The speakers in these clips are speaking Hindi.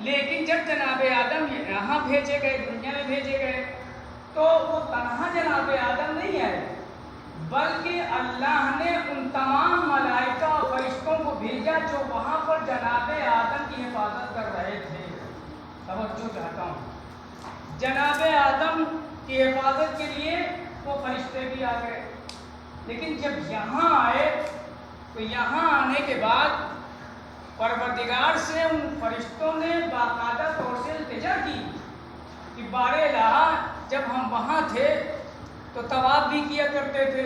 लेकिन जब जनाब आदम यहाँ भेजे गए, दुनिया में भेजे गए, तो वो तन्हा जनाब आदम नहीं आए, बल्कि अल्लाह ने उन तमाम मलाइका और फरिश्तों को भेजा जो वहाँ पर जनाब आदम की हिफाजत कर रहे थे। तवज्जो चाहता हूँ, जनाब आदम की हिफाजत के लिए वो फरिश्ते भी आ गए। लेकिन जब यहाँ आए तो यहाँ आने के बाद परवरदिगार से उन फरिश्तों ने बाकायदा तौर से इल्तिजा की कि बारे इलाहा, जब हम वहाँ थे तो तवाफ भी किया करते थे,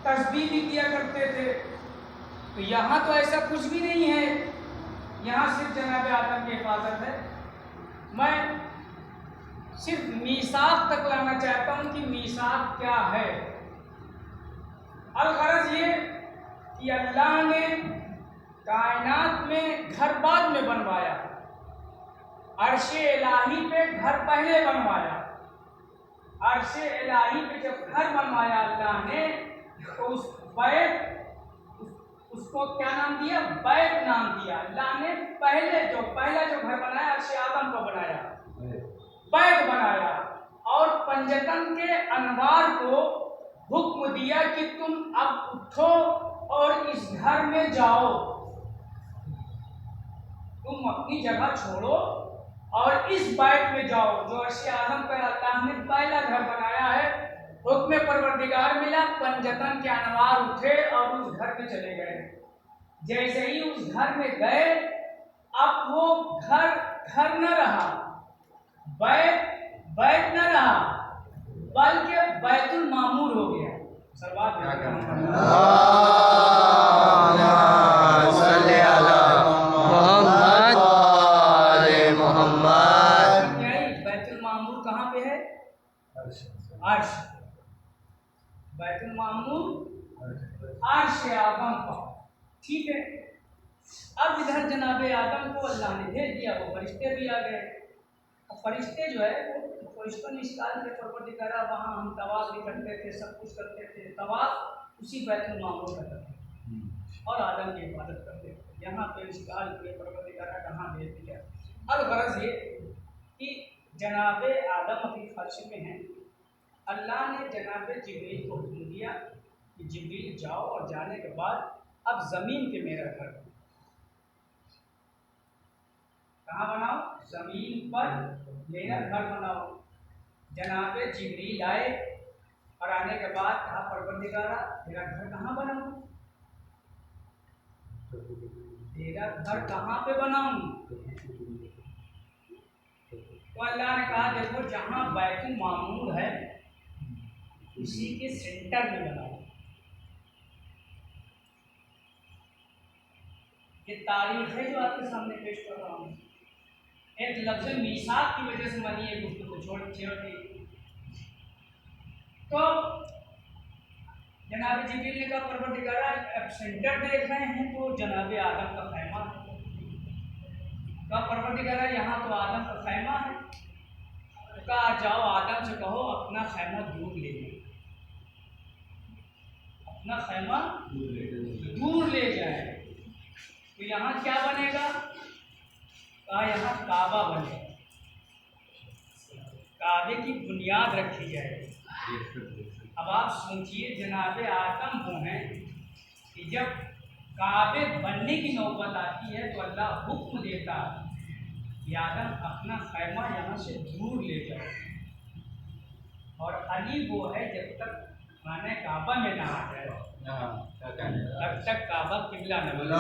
तस्बीह भी किया करते थे, तो यहाँ तो ऐसा कुछ भी नहीं है, यहाँ सिर्फ जनाब आदम की हिफाजत है। मैं सिर्फ मीसाक तक लाना चाहता हूँ कि मीसाक क्या है। अलगरज ये कि अल्लाह ने कायनात में घर बाद में बनवाया, अर्शे इलाही पे घर पहले बनवाया। अर्शे इलाही पे जब घर बनवाया अल्लाह ने, तो उस बैत, उसको क्या नाम दिया? बैत नाम दिया। अल्लाह ने पहला जो घर बनाया, अर्शे आदम को बनाया, बैत बनाया, और पंजतन के अनवार को हुक्म दिया कि तुम अब उठो और इस घर में जाओ, तुम अपनी जगह छोड़ो और इस बैत में जाओ जो अर्शे आदम पर अल्लाह ने पहला घर बनाया है। हुक्म परवरदिगार मिला, पंजतन के अनवार उठे और उस घर में चले गए। जैसे ही उस घर में गए, अब वो घर न रहा, बैत न रहा, बल्कि बैतुल मामूर हो गया। सर्वात बैतुल मामूर कहाँ पे है? अर्श। बैतुल मामूर अर्श आदम पर, ठीक है। अब इधर जनाब आदम को अल्लाह ने भेज दिया, वो फरिश्ते भी आ गए। और फरिश्ते जो है वो फरिश्तों ने इस काल के परवरदिगार, वहाँ हम तवाफ भी करते थे, सब कुछ करते थे, तवाफ उसी बैतुल मामूर का करते थे और आदम की इबादत करते थे। यहाँ पे इस काल के परवरदिगार कहाँ भेज दिया? अब गरज ये कि जनाब आदम अभी फर्श में हैं, अल्लाह ने जनाब जिब्रील को हुक्म दिया कि जिब्रील जाओ, और जाने के बाद अब ज़मीन पे मेरा घर कहाँ बनाओ? ज़मीन पर मेरा घर बनाओ। जनाब जिब्रील आए और आने के बाद कहा, परवरदिगारा मेरा घर कहाँ बनाऊँ? तेरा घर कहाँ पे बनाऊँ? तो अल्लाह ने कहा, देखो जहाँ बैतुल मामूर है उसी के सेंटर में बनाओ। ये तारीख है जो आपके सामने पेश कर रहा हूँ। एक लफ्ज़ मीसाक की वजह से मैंने ये गुफ्तगू छोड़ दी। तो जनाब जिब्रील ने कहा, परवरदिगारा अब सेंटर देख रहे हैं तो जनाब आदम का खैमा है। कहा, परवरदिगारा यहाँ तो आदम का खैमा है। कहा, जाओ आदम से कहो अपना खैमा दूर ले जाए, अपना खैमा दूर ले जाए। तो यहाँ क्या बनेगा? कहा, यहाँ काबा बनेगा, काबे की बुनियाद रखी जाएगी। अब आप सोचिए, जनाब आदम वो हैं कि जब काबे बनने की नौबत आती है तो अल्लाह हुक्म देता कि आदम अपना खैमा यहाँ से दूर ले जाओ। और अली वो है, जब तक खाने काबा में ना आ जाए तब तक काबा किबला न बने।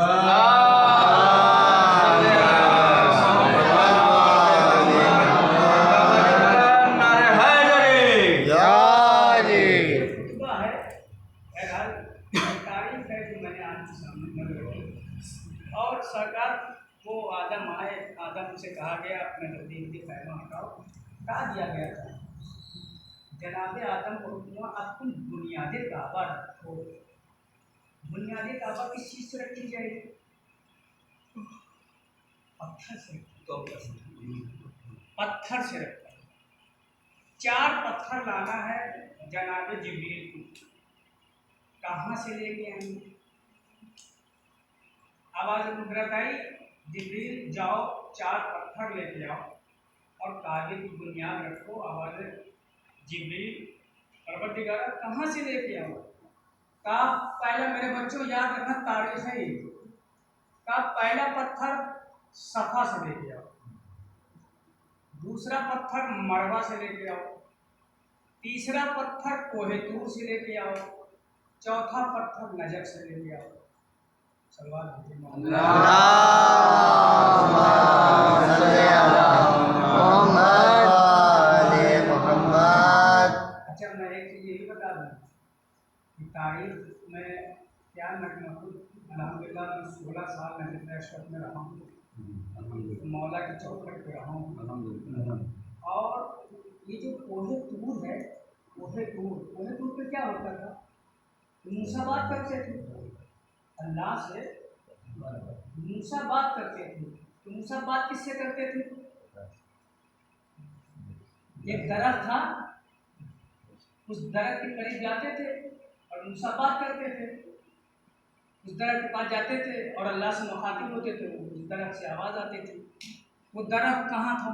और सरकार वो आदम आए, आदम से कहा गया अपने नज़दीकी खैमा हटाओ, हटा दिया गया था। जनाब आदम को हुक्म, अब तुम बुनियादी काबा रखो। बुनियादी काबा किस चीज़ से रखी जाएगी? पत्थर से। पत्थर से रखा, 4 पत्थर लाना है जनाब जिब्रील को। कहाँ से लेंगे हम? आवाज़ मुद्रत आई, जिब्रील जाओ 4 पत्थर लेके आओ और काबे की बुनियाद रखो। और जिब्रील परवरदिगार कहाँ से लेके आओ? कहा पहला मेरे बच्चों याद रखना तारीख है ये। कहा पहला पत्थर सफा से लेके आओ, दूसरा पत्थर मरवा से लेके आओ, तीसरा पत्थर कोहे तूर से लेके आओ, चौथा पत्थर नजफ से लेके आओ। सलवात अच्छा, मैं एक चीज़ यही बता दूँ कि तारीख में क्या अल्हम्दुलिल्लाह मैं 16 साल नजफ एक्सपर्ट में रहा हूँ, मौला की चौखट पे रहा हूँ। और ये जो कोहे तूर है, कोहे तूर पे क्या होता था? मूसा बात करते थे अल्लाह से, मूसा बात करते थे। तो मूसा बात किससे करते थे? एक दरख्त था, उस दरख्त के करीब जाते थे और मूसा बात करते थे। उस दरख्त के पास जाते थे और अल्लाह से मुखातिब होते थे, उस दरख्त से आवाज़ आती थी। वो दरख्त कहाँ था?